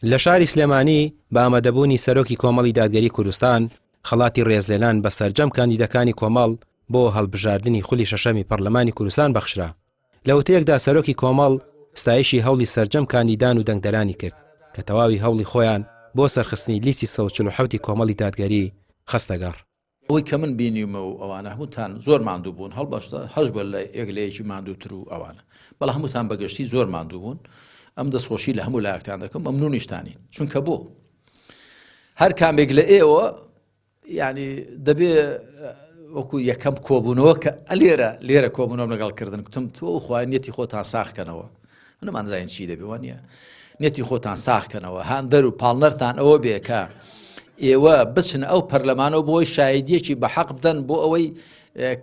لە شاری سلێمانی بە ئامادەبوونی سەرۆکی کۆمەڵی دادگەری کوردستان خەڵاتی ڕێزلێنان بە سەرجەم کاندیدەکانی کۆمەڵ بۆ هەڵبژاردننی خولی شەشەمی پەرلەمانی کوردستان بەخشرا. لە وتەیەکدا سەرۆکی کۆمەڵ ستایشی هەوڵی سەرجەم کاندیدان و دەنگدەرانی کرد کە تەواوی هەوڵی خۆیان بۆ سەرخستنی لیستی 147 کۆمەڵی دادگەری خستەگەڕ. ئەوەی کە من بینیمە و ئەوانە هەمووتان زۆر ماندوو بوون، هەڵبەشتە هەش بە لە یەکلەیەکی ماندووتر و ئەوانە، بەڵام هەمووتان بەگشتی زۆر ماندوو بوون. ئەم دەستخۆشی لە هەموو لایەکتان دەکەم، مەمنونیشتانی، چونکە بۆ هەر کامێک لە ئێوە یعنی دەبێ وەکو یەکەم کۆبوونەوە کە لێرە کۆبوونەوە لەگەڵکردن کوتم تۆ خوای نێتی خۆتان ساخکەنەوە، نەمانزانین چی دەبێ وانە نێتی خۆتان ساخکەنەوە، هەندەر و پاڵنەرتان ئەوە بێ کە ئێوە بچن ئەو پەرلەمانەوە بۆی شایدیەکی بە حەق بدەن بۆ ئەوەی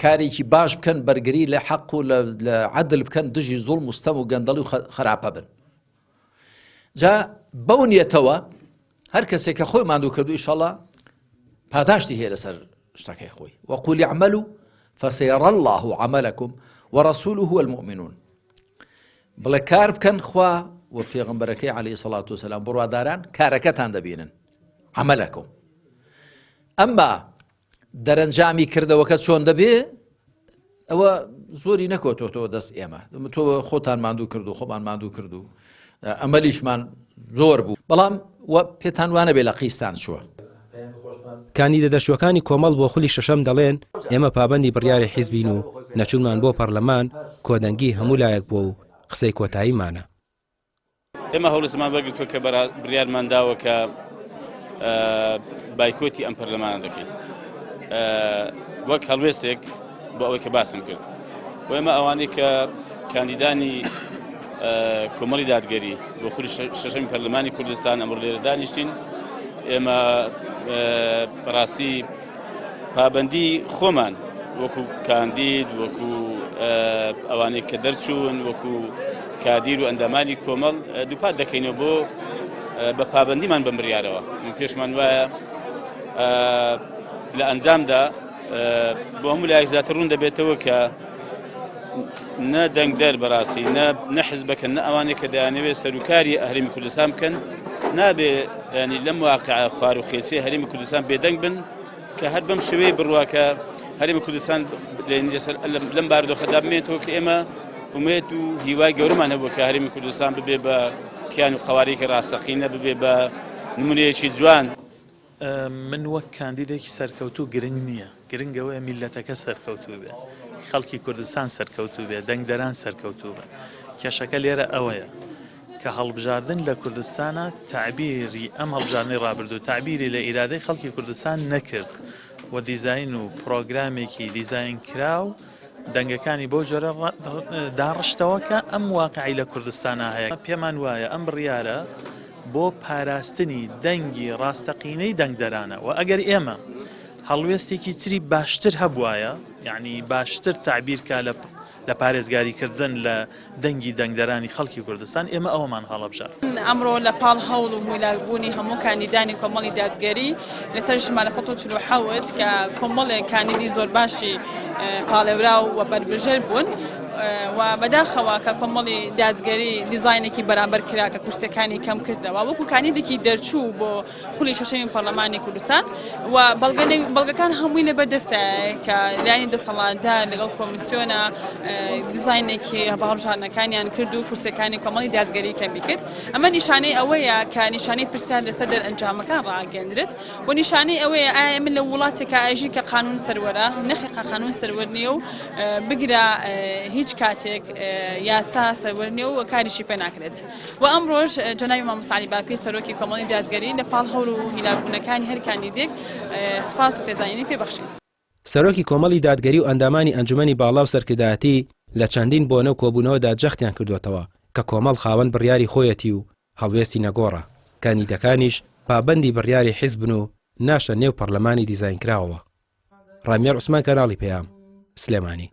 کارێکی باش بکەن، بەرگری لە حەق و لە عەدل بکەن، دژی زوڵم و ستەم و گەندەڵی و خراپە بن. جا بەو نیەتەوە هەر کەسێک کە خۆی ماندوو کردو ئینشەڵڵا پاداشتی هەیە لەسەر شتەکەی خۆی. وەقول اعملوا فسيرى الله عملكم ورسوله والمؤمنون. بڵێ کار بکەن، خوا و پێغەمبەرەکەی عەلەیهی السەڵاتو وەسەلام بڕواداران کارەکەتان دەبینن، عملەکم. ئەمما دەرەنجامی کردەوەکە چۆن دەبێ ئەوە زۆری نەکۆتۆتەوە دەست ئێمە، تۆ خۆتان ماندوو کردو، خۆمان ماندوو کردو، ئەمەلیشمان زۆر بوو، بەڵام پێتان وانە بێ لە قیستان چووە. کاندیدە دەشوەکانی کۆمەڵ بۆ خولی شەشەم دەڵێن ئێمە پابەندی بڕیاری حیزبین و نەچوونمان بۆ پەرلەمان کۆدەنگی هەموو لایەک بووە و قسەی کۆتاییمانە. ئێمە هەوڵسمان بەرگرتووە کە بڕیارمان داوە کە بایکۆتی ئەم پەرلەمانە دەکەین وەک هەڵوێستێک بۆ ئەوەی کە باسم کرد. و ئێمە ئەوانەی کە کاندیدانی کۆمەڵی دادگەری بۆ خولی شەشەمی پەرلەمانی کوردستان ئەمڕۆ لێرە دانیشتین، ئێمە بەڕاستی پابەندی خۆمان وەکو کاندید، وەکو ئەوانەی کە دەرچوون، وەکو کادیر و ئەندامانی کۆمەڵ دووپات دەکەینەوە بۆ بە پابەندیمان بەم بڕیارەوە. پێشمان وایە لە ئەنجامدا بۆ هەموو لایەک زیاتر ڕوون دەبێتەوە کە نە دەنگدەر بەڕاستی نە حیزبەکەن، نە ئەوانەیە کە دەیانەوێت سەرۆکاری هەرێمی کوردستان بکەن، نابێ ینی لەم واقعە خوار و خێچی هەرێمی کوردستان بێدەنگ بن کە هەر بەم شێوەیە بڕواکە هەرێمی کوردستان لەم بارودۆخەدا بمێنێتەوە کە ئێمە ومێت و هیوای گەورەمان هەبووە کە هەرێمی کوردستان ببێ بە کیان و قەوارێکی ڕاستەقینە، ببێ بە نمونەیەکی جوان. من وەک کاندیدێکی سەرکەوتوو گرنگ نییە، گرنگەوەی میلەتەکە سەرکەوتوو بێ، خەڵکی کوردستان سەرکەوتوو بێ، دەنگدەران سەرکەوتوو بێ. کێشەکە لێرە ئەوەیە کە هەڵبژاردن لە کوردستانە تعبیری ئەم هەڵبژاردنەی ڕابردوو تعبیری لە ئیرادەی خەڵکی کوردستان نەکرد و دیزاین و پرۆگرامێکی دیزاین کراو دەنگەکانی بۆ جۆرە داڕشتەوە کە ئەم واقعی لە کوردستانە هەیە. پێمان وایە ئەم بڕیارە بۆ پاراستنی دەنگی ڕاستەقینەی دەنگدەرانە و ئەگەر ئێمە هەڵوێستێکی تری باشتر هەبوایە، یعنی باشتر تعبیرکە لە پارێزگاریکردن لە دەنگی دەنگدەرانی خەڵکی کوردستان، ئێمە ئەوەمان هەڵەبژار. ئەمڕۆ لە پاڵ هەوڵ و مولابوونی هەموو کاندیدانی کۆمەڵی دادگەری لەسەر ژمارە 147 کە کۆمەڵێک کاندیدی زۆر باشی پاڵێورا و بەربژێر بوون و بەداخەوە کە کۆمەڵی دادگەری دیزاینێکی بەرامبەر کرا کە کورسەکانی کەم کردەوە وەکو کاندیدێکی دەرچوو بۆ خولی شەشەمی پەرلەمانی کوردستان و بەڵگەکان هەمووی لەبەردەستە کە لایانی دەسەڵاتدار لەگەڵ کۆمیسیۆنە دیزاینێکی هەڵبژاردنەکانیان کرد و کورسەکانی کۆمەڵی دادگەری کەمی کرد. ئەمە نیشانەی ئەوەیە کە نیشانەی پرسیار لەسەر دەرئەنجامەکان ڕاگەندرێت و نیشانەی ئەوەیە ئایا من لە وڵاتێکە ئاژین کە قانون سەروەرە نەخی قانون سەروەر نییە و بگرە هیچ کاتێک یاسا سەروەر نییە و کاریشی پێ ناکرێت. و ئەمڕۆژ جەنابی مامۆستا عەلی باپی سەرۆکی کۆمەڵی دادگەری لە پاڵ هەوڵ و هیلاکوونەکانی هەر کاندیدێک سوپاس و پێزانینی پێبەخشین. سەرۆکی کۆمەڵی دادگەری و ئەندامانی ئەنجومەنی باڵا و سەرکردایەتی لە چەندین بۆنە و کۆبوونەوەدا جەختیان کردوێتەوە کە کۆمەڵ خاوەن بڕیاری خۆیەتی و هەڵوێستی نەگۆڕە، کاندیدەکانیش پابەندی بڕیاری حیزبن و ناشە نێو پەرلەمانی دیزاینکراوەوە. ڕامێر عوسمان، کەناڵی پەیام، سلێمانی.